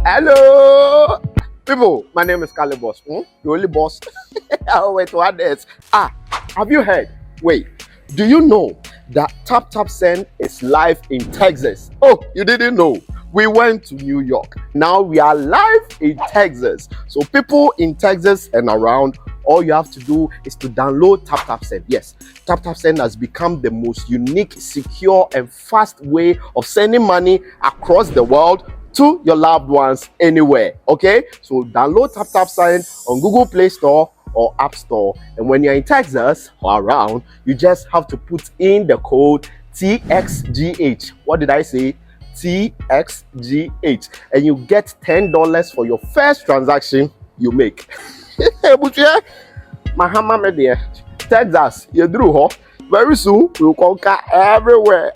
Hello, people. My name is Kali Boss. The only boss. Oh, wait, what else? Have you heard? Wait, do you know that Tap Tap Send is live in Texas? Oh, you didn't know? We went to New York. Now we are live in Texas. So people in Texas and around, all you have to do is to download Tap Tap Send. Yes, Tap Tap Send has become the most unique, secure, and fast way of sending money across the world to your loved ones anywhere. Okay, so download Tap Tap Send on Google Play Store or App Store, and when you're in Texas or around, you just have to put in the code TXGH. What did I say? TXGH, and you get $10 for your first transaction you make. Mahama media, Texas, you drew ho. Very soon we'll conquer everywhere.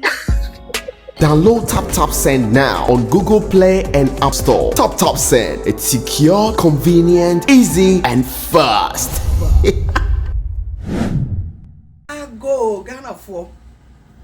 Download Tap Tap Send now on Google Play and App Store. Tap Tap Send, it's secure, convenient, easy, and fast. I go Ghana for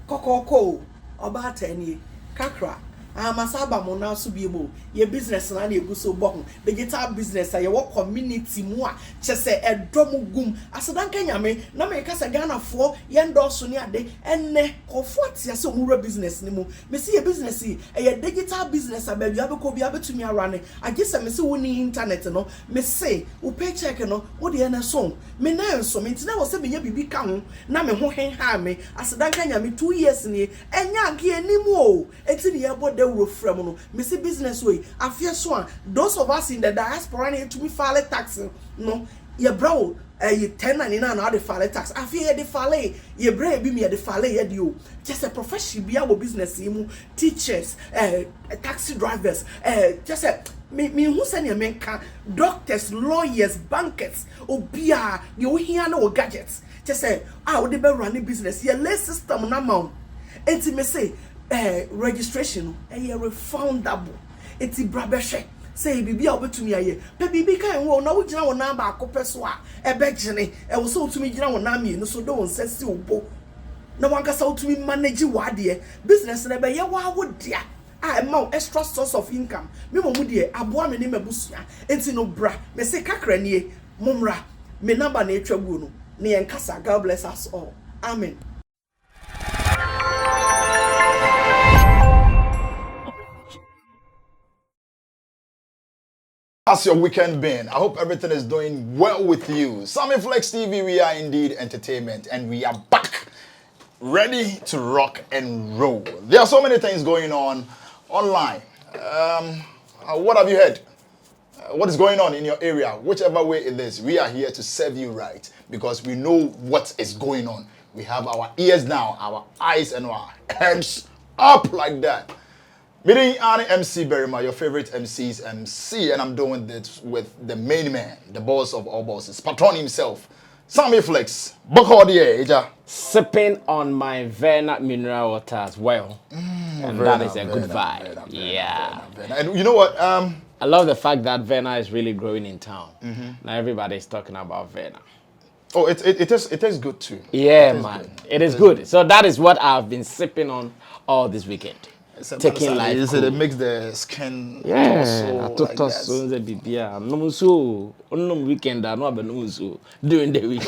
Coco, about 10 years, Kakra. Masaba mo na so biemo ye business na egu so bohun digital business ya wo community mu a chese edom gum asedanka nyame na me kasa Ghana fo ye ndorso ni ade enne kofo atia se omura business ni mu me se ye business ye digital business abia abeko bia betumi arane agese me se woni internet no me se wo paycheck no wo de na so me na enso me ntina wo se be nya bibi ka ho na me ho hen ha me asedanka nyame 2 years ni enya nke enimu o eti ne ye bode from no missy business way I fear so those of us in the diaspora need to be file tax no ye bro you 1099 now the file tax I fear the file ye bra be me the file ye do just a professional be our business imu teachers taxi drivers just a me who send your men can doctors lawyers bankers obia you hear no gadgets just say we dey run business ye less system na mount enti me say registration refundable eti brabehwe say bibi a obetumi aye pe bibi kan wo na wo gina wo number akopɛ so a ebegene wo so otumi gina wo number no so do won sesi obo na wanka sa otumi manage wade business na be ye wa wo dia a extra source of income me mo mu de aboa me ne mabusua enti no bra me se kakra nie momra me number na etwa gu no ne yenkasa. God bless us all, amen. How's your weekend been? I hope everything is doing well with you. Sammy Flex TV, we are indeed entertainment, and we are back, ready to rock and roll. There are so many things going on online. What have you heard? What is going on in your area? Whichever way it is, we are here to serve you right because we know what is going on. We have our ears down, our eyes and our hands up like that. Meeting Annie MC Berima, your favorite MC's MC, and I'm doing this with the main man, the boss of all bosses, patron himself, Sammy Flex. Sipping on my Verna mineral water as well, and that is a good vibe. Yeah. Verna. And you know what? I love the fact that Verna is really growing in town. Now everybody is talking about Verna. Oh, it is good too. Yeah, man, it is good. So that is what I've been sipping on all this weekend. Taking life cool. It makes the skin so the bibia no so on weekend I no be so during the week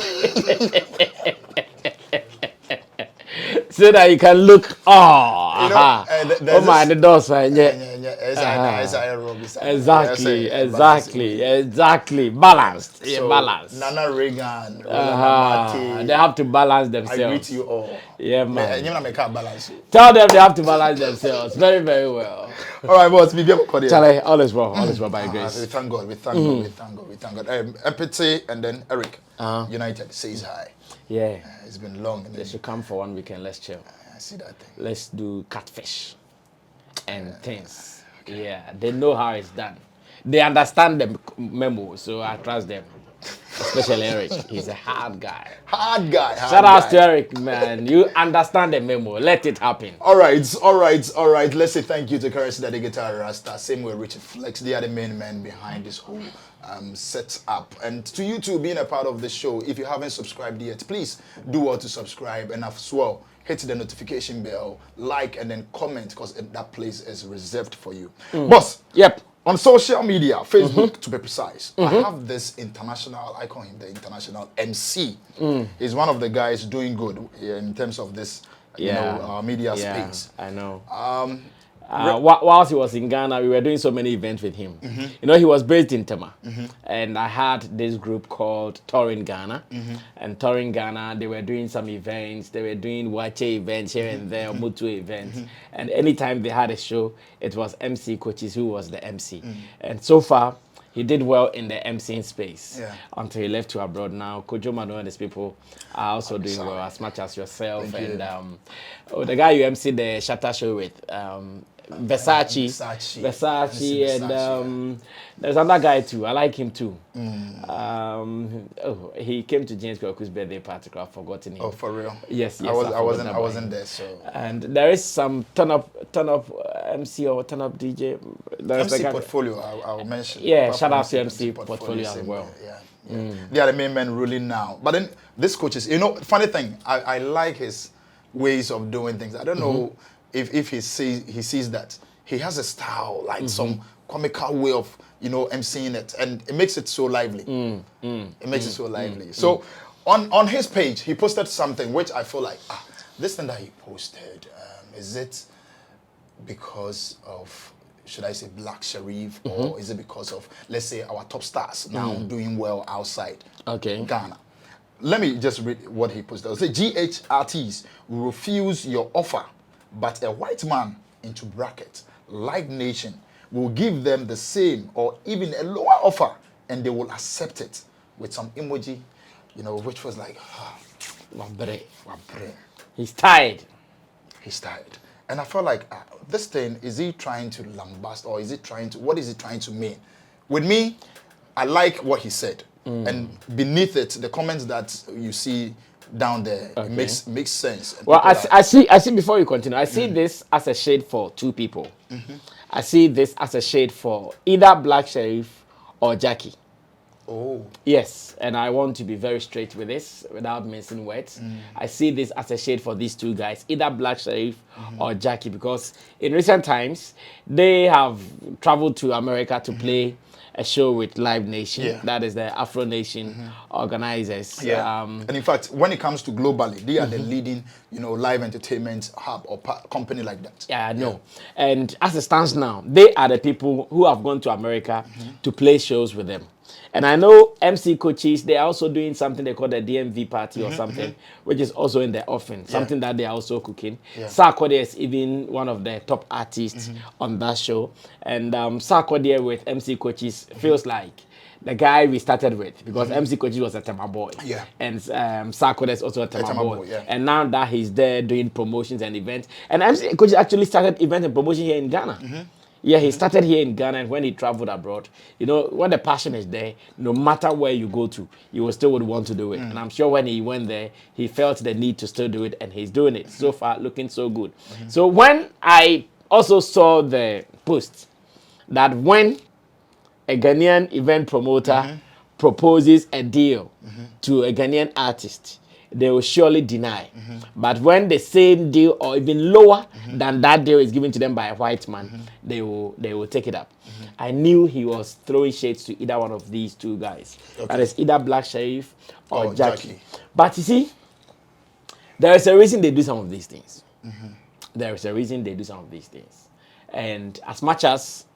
so that you can look the doors exactly balanced. So, balanced. Nana Reagan, they have to balance themselves. I greet you all. Yeah, man. Balance. Tell them they have to balance themselves very, very well. All right, boss. We get Charlie, all is well by grace. We thank God. We thank God. Empathy and then Eric, United says hi. Yeah, it's been long. They should come for one weekend. Let's chill. I see that thing. Let's do catfish and things. Okay. Yeah, they know how it's done. They understand the memo, so I trust them. especially Eric. He's a hard guy. Hard guy. Shout out to Eric, man. You understand the memo. Let it happen. All right. Let's say thank you to Currency the Guitar Rasta. Same way Richard Flex. They are the main men behind this whole setup. And to you two being a part of the show, if you haven't subscribed yet, please do well to subscribe and as well hit the notification bell, like, and then comment because that place is reserved for you. Boss. Yep. On social media, Facebook to be precise, I have this international, I call him the international MC. He's one of the guys doing good in terms of this, media space. I know. Whilst he was in Ghana, we were doing so many events with him. You know, he was based in Tema. And I had this group called Touring Ghana. And Touring Ghana, they were doing some events. They were doing Wache events here and there, Mutu events. And anytime they had a show, it was MC Coaches who was the MC. And so far, he did well in the MCing space until he left to abroad. Now, Kojo Mano and his people are also doing well as much as yourself. Thank you. The guy you MC the Shatta show with, Versace, and there's another guy too. I like him too. He came to James Kwaku's birthday party. I've forgotten him. Oh, for real? Yes. I wasn't there. So. And there is some turn up MC or turn up DJ. There's MC Portfolio. I'll mention. Yeah, shout out to MC Portfolio as well. Yeah. They are the main men ruling now. But then this coaches, funny thing, I like his ways of doing things. I don't know if he sees that he has a style, like some comical way of emceeing it, and it makes it so lively. It makes it so lively. So on his page, he posted something which I feel like this thing that he posted, is it because of, should I say, Black Sharif, or is it because of, let's say, our top stars now doing well outside Ghana? Let me just read what he posted. It says, GHRTs will refuse your offer, but a white man, into bracket, Live Nation, will give them the same or even a lower offer, and they will accept it with some emoji, which was like, Wabre. Wabre. He's tired. And I felt like, this thing, is he trying to lambast, or is he what is he trying to mean? With me, I like what he said. And beneath it, the comments that you see down there, it makes sense. And well, I see before you continue, I see this as a shade for two people. I see this as a shade for either Black Sheriff or Gyakie. Oh. Yes, and I want to be very straight with this without mincing words. I see this as a shade for these two guys, either Black Sheriff or Gyakie, because in recent times, they have traveled to America to play a show with Live Nation, that is the Afro Nation organizers. Yeah. And in fact, when it comes to globally, they are the leading, live entertainment hub or company like that. Yeah, I know. Yeah. And as it stands now, they are the people who have gone to America to play shows with them. And I know MC Coaches, they are also doing something they call the DMV party or something, which is also in the offing, something that they are also cooking. Sarkodie is even one of the top artists on that show. And Sarkodie with MC Coaches feels like the guy we started with, because MC Coaches was a Tema boy. Yeah. And Sarkodie is also a Tema boy. Yeah. And now that he's there doing promotions and events. And MC Coaches actually started events and promotion here in Ghana. Yeah, he started here in Ghana, and when he traveled abroad, when the passion is there, no matter where you go to, you still would want to do it. And I'm sure when he went there, he felt the need to still do it, and he's doing it. So far, looking so good. So when I also saw the post that when a Ghanaian event promoter proposes a deal to a Ghanaian artist, they will surely deny. But when the same deal or even lower than that deal is given to them by a white man, they will take it up. I knew he was throwing shades to either one of these two guys. That is either Black Sheriff or Gyakie. But you see, there is a reason they do some of these things. There is a reason they do some of these things. And as much as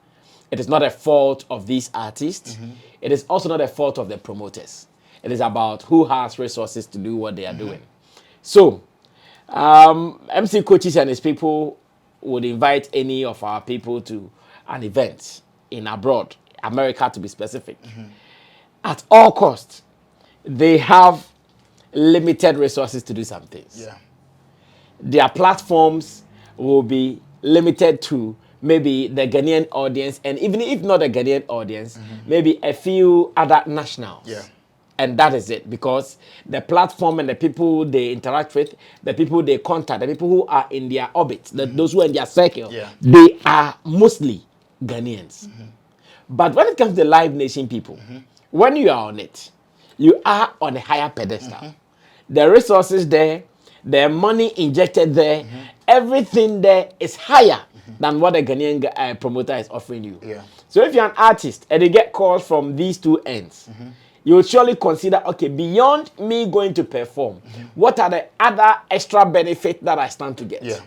it is not a fault of these artists, it is also not a fault of the promoters. It is about who has resources to do what they are doing. So, MC Coaches and his people would invite any of our people to an event in abroad, America to be specific. At all costs, they have limited resources to do some things. Yeah. Their platforms will be limited to maybe the Ghanaian audience, and even if not the Ghanaian audience, maybe a few other nationals. Yeah. And that is it, because the platform and the people they interact with, the people they contact, the people who are in their orbit, those who are in their circle, Yeah. they are mostly Ghanaians. But when it comes to the Live Nation people, when you are on it, you are on a higher pedestal. The resources there, the money injected there, everything there is higher than what a Ghanaian promoter is offering you. Yeah. So if you're an artist and you get calls from these two ends, you will surely consider, okay, beyond me going to perform, what are the other extra benefits that I stand to get? Yeah.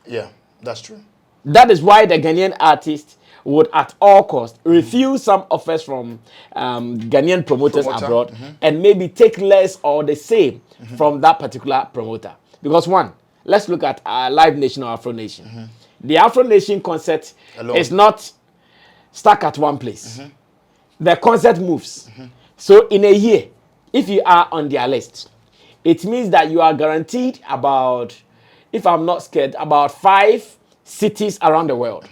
Yeah. That's true. That is why the Ghanaian artist would at all costs refuse some offers from Ghanaian promoters abroad and maybe take less or the same from that particular promoter. Because one, let's look at Live Nation or Afro Nation. The Afro Nation concert is not stuck at one place. The concert moves. So in a year, if you are on their list, it means that you are guaranteed about, if I'm not scared, about 5 cities around the world.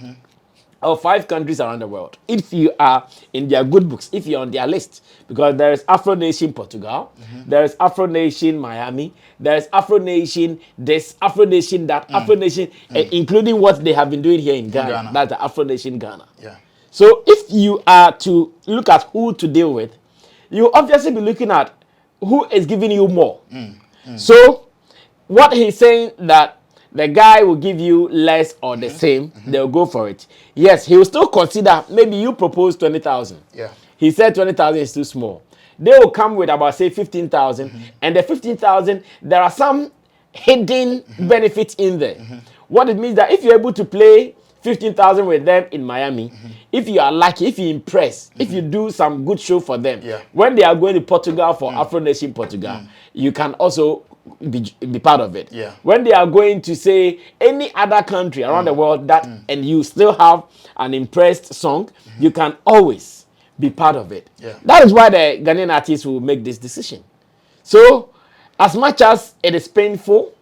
Or 5 countries around the world. If you are in their good books, if you're on their list. Because there is Afro Nation Portugal, there is Afro Nation Miami, there is Afro Nation this, Afro Nation that, Afro Nation, including what they have been doing here in Ghana. That's the Afro Nation Ghana. Yeah. So if you are to look at who to deal with, you obviously be looking at who is giving you more. So what he's saying that the guy will give you less or the same, they'll go for it. Yes, he will still consider, maybe you propose 20,000. Yeah. He said 20,000 is too small. They will come with about, say, 15,000. And the 15,000, there are some hidden benefits in there. What it means that if you're able to play 15,000 with them in Miami, if you are lucky, if you impress, if you do some good show for them, when they are going to Portugal for Afro Nation Portugal, you can also be part of it. Yeah. When they are going to say any other country around the world that and you still have an impressed song, you can always be part of it. Yeah. That is why the Ghanaian artists will make this decision. So, as much as it is painful,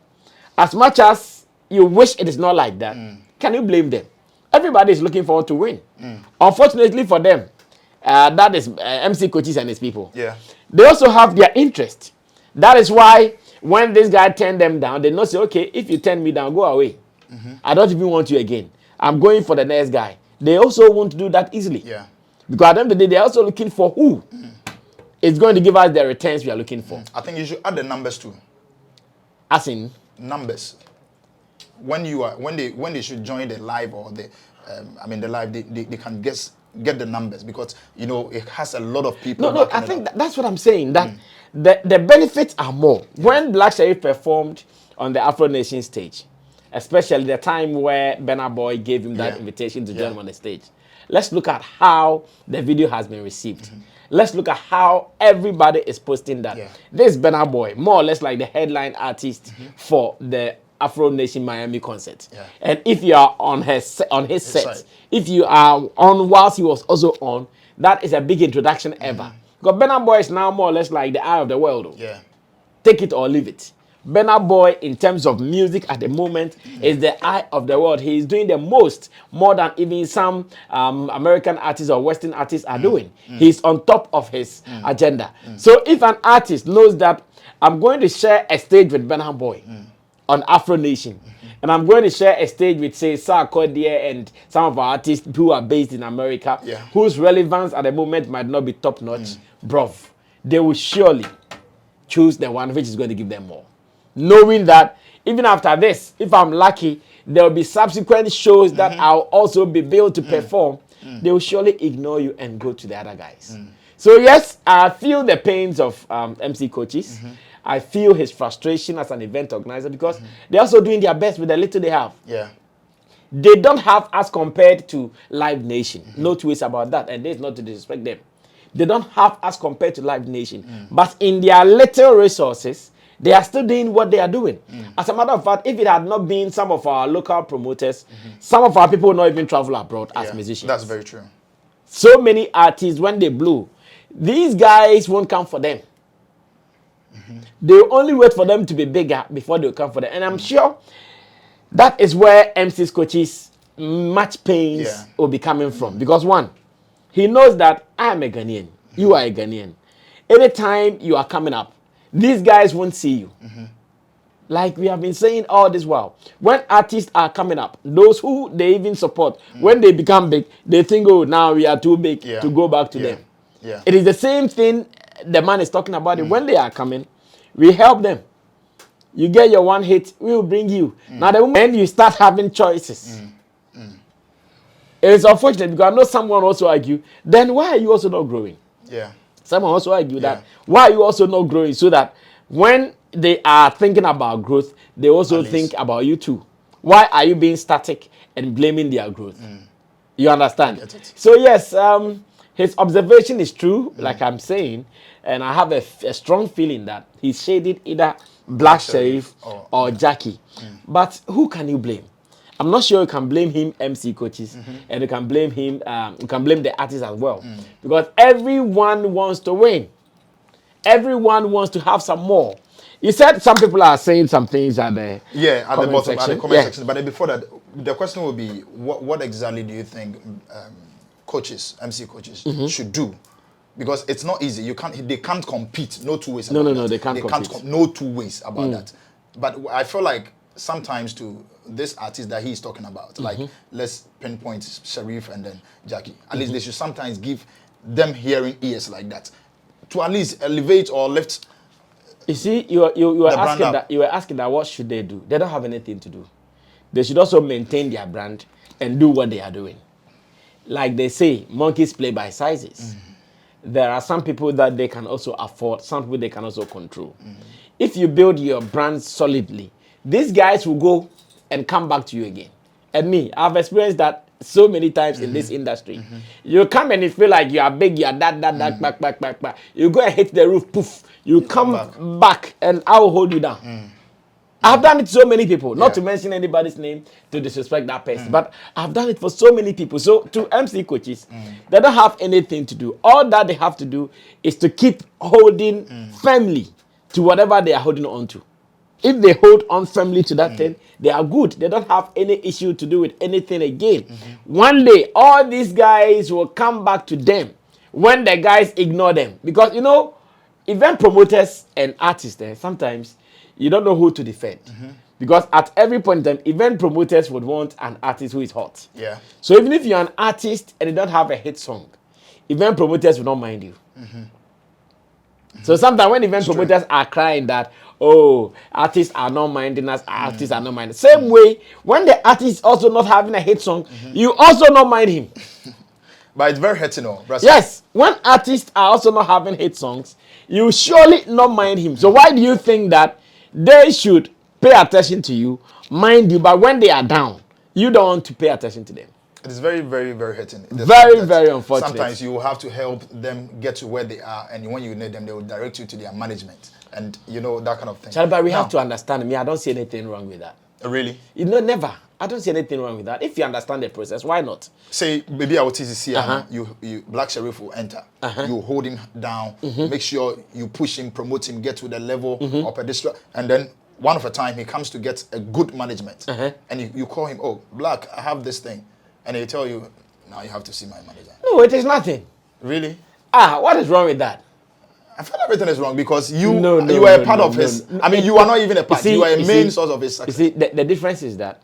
as much as you wish it is not like that, can you blame them? Everybody is looking forward to win. Unfortunately for them, that is MC Coaches and his people. Yeah. They also have their interest. That is why when this guy turned them down, they not say, okay, if you turn me down, go away. I don't even want you again. I'm going for the next guy. They also won't do that easily. Yeah. Because at the end of the day, they're also looking for who is going to give us the returns we are looking for. I think you should add the numbers too. As in? Numbers. When they should join the live or the the live, they can get the numbers, because you know it has a lot of people. No, I think that's what I'm saying. That the benefits are more. When Black Sherif performed on the Afro Nation stage, especially the time where Burna Boy gave him that invitation to join him on the stage, let's look at how the video has been received. Let's look at how everybody is posting that. This Burna Boy, more or less like the headline artist for the Afro Nation Miami concert. And if you are on his set, if you are on whilst he was also on, that is a big introduction ever. Because Burna Boy is now more or less like the eye of the world. Take it or leave it. Burna Boy, in terms of music at the moment, is the eye of the world. He is doing the most, more than even some American artists or Western artists are doing. He's on top of his agenda. So if an artist knows that I'm going to share a stage with Burna Boy on Afro Nation, and I'm going to share a stage with, say, Sarkodie and some of our artists who are based in America, whose relevance at the moment might not be top-notch, bruv, they will surely choose the one which is going to give them more. Knowing that even after this, if I'm lucky, there will be subsequent shows that I'll also be able to perform. They will surely ignore you and go to the other guys. So yes, I feel the pains of MC Coaches. I feel his frustration as an event organizer, because they're also doing their best with the little they have. They don't have as compared to Live Nation. No two ways about that, and there's not to disrespect them. They don't have as compared to Live Nation. But in their little resources, they are still doing what they are doing. As a matter of fact, if it had not been some of our local promoters, some of our people would not even travel abroad as musicians. That's very true. So many artists, when they blow, these guys won't come for them. They only wait for them to be bigger before they'll come for them. And I'm sure that is where MC's Coaches much pains will be coming from. Because one, he knows that I am a Ghanaian, you are a Ghanaian. anytime you are coming up, these guys won't see you. Like we have been saying all this while, when artists are coming up, those who they even support, when they become big, they think, oh, now we are too big to go back to them. Yeah. It is the same thing the man is talking about. It. When they are coming, we help them. You get your one hit, we will bring you. Now, the moment you start having choices, it is unfortunate because I know someone also argue, then why are you also not growing? Yeah. Someone also argue that, why are you also not growing? So that when they are thinking about growth, they also think about you too. Why are you being static and blaming their growth? You understand? So yes, his observation is true, like I'm saying, and I have a strong feeling that he's shaded either Black Sheriff or Gyakie. But who can you blame? I'm not sure you can blame him, MC coaches, and you can blame him. You can blame the artist as well, because everyone wants to win. Everyone wants to have some more. You said some people are saying some things at the at the bottom, at the comment section. But then before that, the question will be, what exactly do you think coaches, MC coaches, should do? Because it's not easy. They can't compete. No two ways. About No, they can't compete. No two ways about that. But I feel like sometimes to this artist that he's talking about, like let's pinpoint Sheriff and then Gyakie. At least they should sometimes give them hearing ears like that, to at least elevate or lift. You see, you were asking that what should they do? They don't have anything to do. They should also maintain their brand and do what they are doing. Like they say, monkeys play by sizes. There are some people that they can also afford, some people they can also control. If you build your brand solidly, these guys will go and come back to you again. And me, I've experienced that so many times in this industry. You come and you feel like you are big, you are back. You go and hit the roof, poof. You come back and I will hold you down. I've done it to so many people, not to mention anybody's name to disrespect that person, but I've done it for so many people. So to MC coaches, they don't have anything to do. All that they have to do is to keep holding firmly to whatever they are holding on to. If they hold on firmly to that thing, they are good. They don't have any issue to do with anything again. One day, all these guys will come back to them when the guys ignore them. Because, you know, event promoters and artists, sometimes you don't know who to defend. Because at every point in time, event promoters would want an artist who is hot. Yeah. So even if you're an artist and you don't have a hit song, event promoters will not mind you. So sometimes when event promoters are crying that, oh, artists are not minding us, artists are not minding. Same way, when the artist is also not having a hit song, you also not mind him. But it's very hurting, no? Yes, when artists are also not having hit songs, you surely not mind him. So why do you think that they should pay attention to you, mind you, but when they are down, you don't want to pay attention to them? It is very, very, very hurting. Very, very unfortunate. Sometimes you will have to help them get to where they are, and when you need them, they will direct you to their management, and you know, that kind of thing. Charlie, but we have to understand me. I don't see anything wrong with that. Really? You know, never. I don't see anything wrong with that. If you understand the process, why not? Say, maybe I will see you Black Sheriff will enter. You hold him down, make sure you push him, promote him, get to the level of pedestal, and then one of a time he comes to get a good management, and you call him, oh, Black, I have this thing. And they tell you, now you have to see my manager. No, it is nothing. Really? What is wrong with that? I feel everything is wrong because you are a part of his. I mean, you are not even a part. You are a main source of his success. You see, the difference is that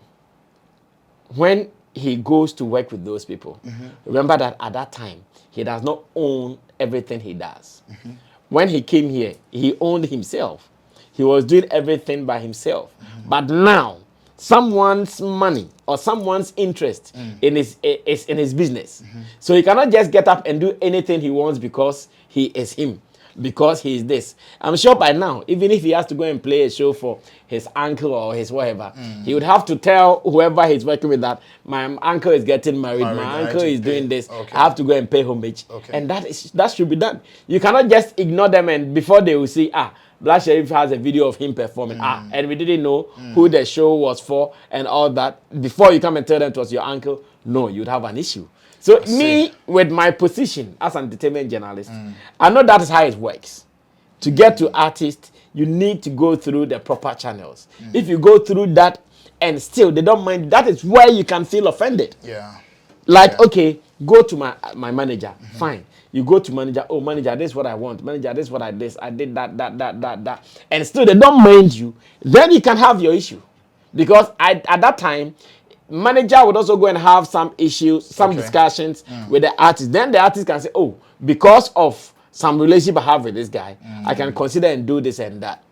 when he goes to work with those people, remember that at that time, he does not own everything he does. When he came here, he owned himself. He was doing everything by himself. But now, someone's money or someone's interest in his business. So he cannot just get up and do anything he wants because he is him, because he is this. I'm sure by now, even if he has to go and play a show for his uncle or his whatever, he would have to tell whoever he's working with that my uncle is getting married, my uncle is doing this, I have to go and pay homage. And that should be done. You cannot just ignore them and before they will see, Black Sheriff has a video of him performing. And we didn't know who the show was for and all that. Before you come and tell them it was your uncle, no, you'd have an issue. So me, with my position as an entertainment journalist, I know that is how it works. To get to artists, you need to go through the proper channels. If you go through that and still they don't mind, that is where you can feel offended. Yeah. Like, Yeah. okay, go to my manager. Fine. You go to manager. Oh, manager, this is what I want. Manager, this is what I did. I did that. And still they don't mind you. Then you can have your issue. Because at that time, manager would also go and have some issues, some Okay. discussions with the artist. Then the artist can say, oh, because of some relationship I have with this guy, I can consider and do this and that.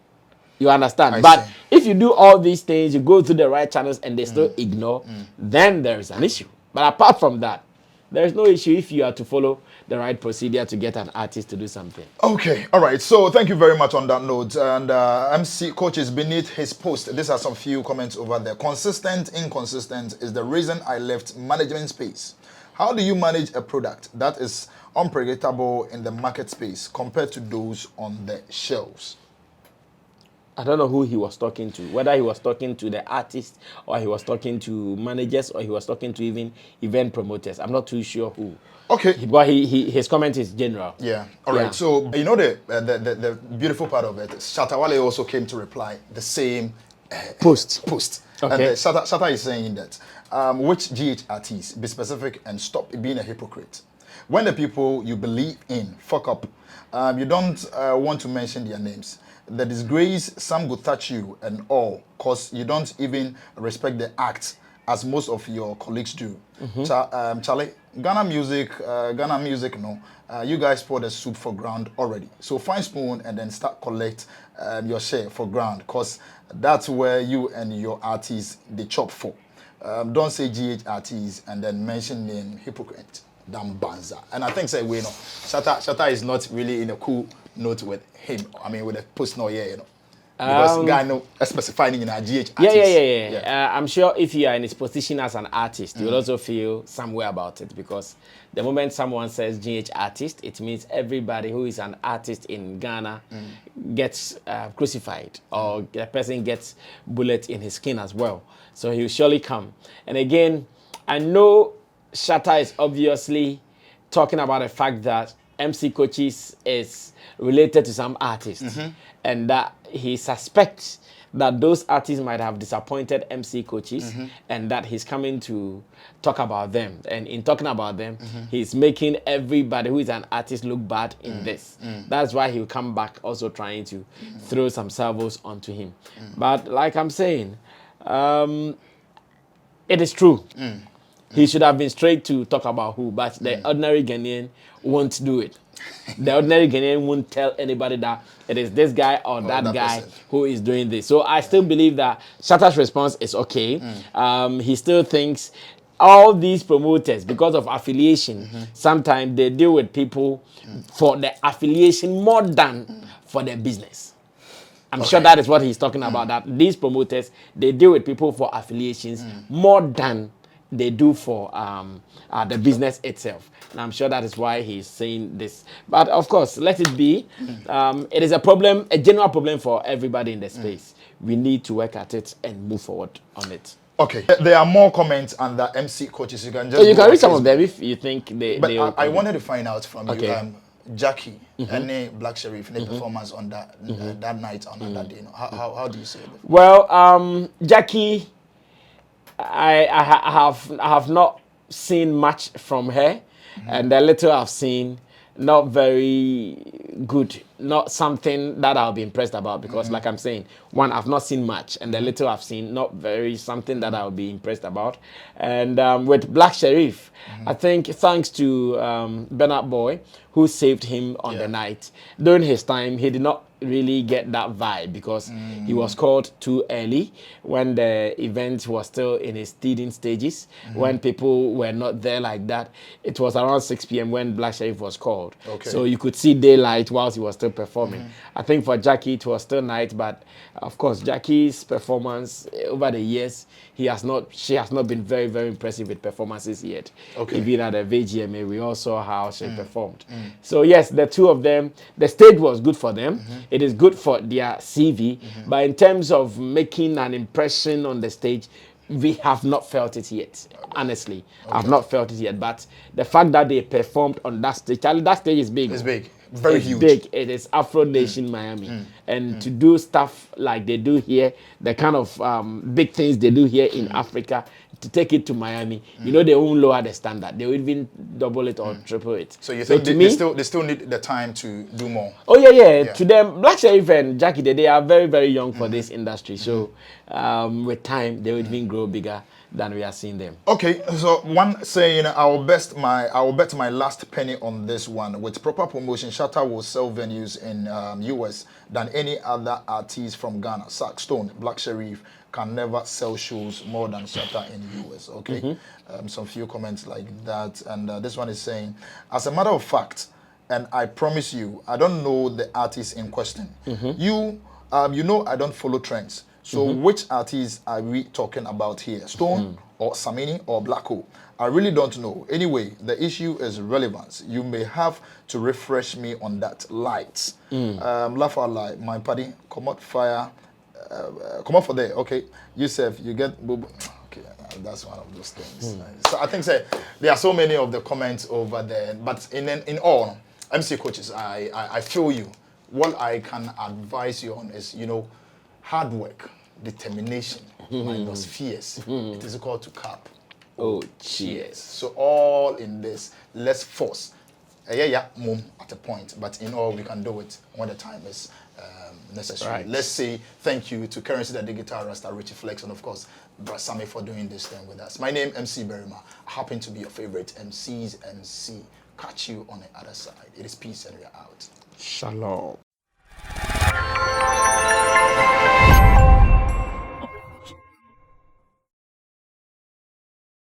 You understand? I But see. if you do all these things, you go through the right channels and they still ignore, then there is an issue. But apart from that, there is no issue if you are to follow the right procedure to get an artist to do something. Okay, all right. So thank you very much on that note. And MC coaches beneath his post. These are some few comments over there. Consistent, inconsistent is the reason I left management space. How do you manage a product that is unpredictable in the market space compared to those on the shelves? I don't know who he was talking to, whether he was talking to the artist or he was talking to managers or he was talking to even event promoters. I'm not too sure who. Okay. But his comment is general. Yeah. All right. Yeah. So you know the beautiful part of it. Shatta Wale also came to reply the same Post. And Okay. Shatta is saying that which GHRTs be specific and stop being a hypocrite. When the people you believe in fuck up, you don't want to mention their names. The disgrace, some go touch you and all, cause you don't even respect the act as most of your colleagues do. Charlie, Ghana music, no. You guys pour the soup for ground already. So find spoon and then start collect your share for ground, cause that's where you and your artists they chop for. Don't say GH artists and then mention name hypocrite. Damn banza. And I think say we know Shatta is not really in a cool note with him. I mean with a post no yeah, you know. Because guy no specifying in a GH artist. Yeah. I'm sure if you are in his position as an artist, you will also feel some way about it because the moment someone says GH artist, it means everybody who is an artist in Ghana gets crucified or the person gets bullet in his skin as well. So he will surely come. And again, I know Shatta is obviously talking about the fact that MC Coaches is related to some artists and that he suspects that those artists might have disappointed MC Coaches and that he's coming to talk about them. And in talking about them, he's making everybody who is an artist look bad in this. That's why he'll come back also trying to throw some salvos onto him. But like I'm saying, it is true. He should have been straight to talk about who, but the ordinary Ghanaian won't do it. The ordinary Ghanaian won't tell anybody that it is this guy or that guy person who is doing this. So I still believe that Shatta's response is okay. He still thinks all these promoters, because of affiliation, sometimes they deal with people for the affiliation more than for their business. I'm sure that is what he's talking about, that these promoters, they deal with people for affiliations more than they do for the business itself. And I'm sure that is why he's saying this. But of course, let it be. It is a problem, a general problem for everybody in the space. We need to work at it and move forward on it. Okay. There are more comments under MC Coaches. You can just So you go can on read some of Facebook. them if you think they. But they I wanted to find out from Okay. you, Gyakie, any Black Sheriff, any performance on that that night on that day. You know, how do you say it? Well, Gyakie, I have not seen much from her, and the little I've seen, not very good, not something that I'll be impressed about because, like I'm saying, one, I've not seen much, and the little I've seen, not very something that I'll be impressed about. And with Black Sheriff, I think thanks to Bernard Boy, who saved him on the night. During his time, he did not really get that vibe because he was called too early when the event was still in its teething stages, when people were not there like that. It was around 6 p.m. when Black Sheriff was called. Okay. So you could see daylight whilst he was still performing. I think for Gyakie, it was still night, but of course, Jackie's performance over the years, she has not been very, very impressive with performances yet. Okay. Even at the VGMA, we all saw how she performed. So yes, the two of them, the stage was good for them. It is good for their CV, but in terms of making an impression on the stage, we have not felt it yet. Honestly, I've not felt it yet. But the fact that they performed on that stage, Charlie, that stage is big. It's big. Very it's huge. big. It is Afro Nation Miami, and to do stuff like they do here, the kind of big things they do here in Africa, to take it to Miami, you know, they won't lower the standard. They will even double it or triple it. So you think to they still need the time to do more? Oh yeah. To them, Black Sheriff and Gyakie, they are very, very young for this industry. So with time, they will even grow bigger than we are seeing them. Okay, so one saying I will bet my last penny on this one. With proper promotion, Shatta will sell venues in US than any other artist from Ghana. Saxstone, Black Sheriff can never sell shows more than Shatta in US. Okay, some few comments like that, and this one is saying, as a matter of fact, and I promise you, I don't know the artist in question. You know I don't follow trends. So which artists are we talking about here? Stone or Samini or Blacko? I really don't know. Anyway, the issue is relevance. You may have to refresh me on that. Lights. Laugh out loud. My party, come out fire. Come out for there. Okay. Yusuf, you get... Okay, that's one of those things. So I think there are so many of the comments over there. But in all, MC coaches, I feel you. What I can advise you on is, hard work, determination, minus fears. It is equal to cap. Oh, cheers. So all in this, let's force. Move at a point, but in all we can do it when the time is necessary. Right. Let's say thank you to Currency the Digital Rasta, Richie Flex, and of course, Sammy for doing this thing with us. My name MC Berima. I happen to be your favorite MC's MC. Catch you on the other side. It is peace and we are out. Shalom.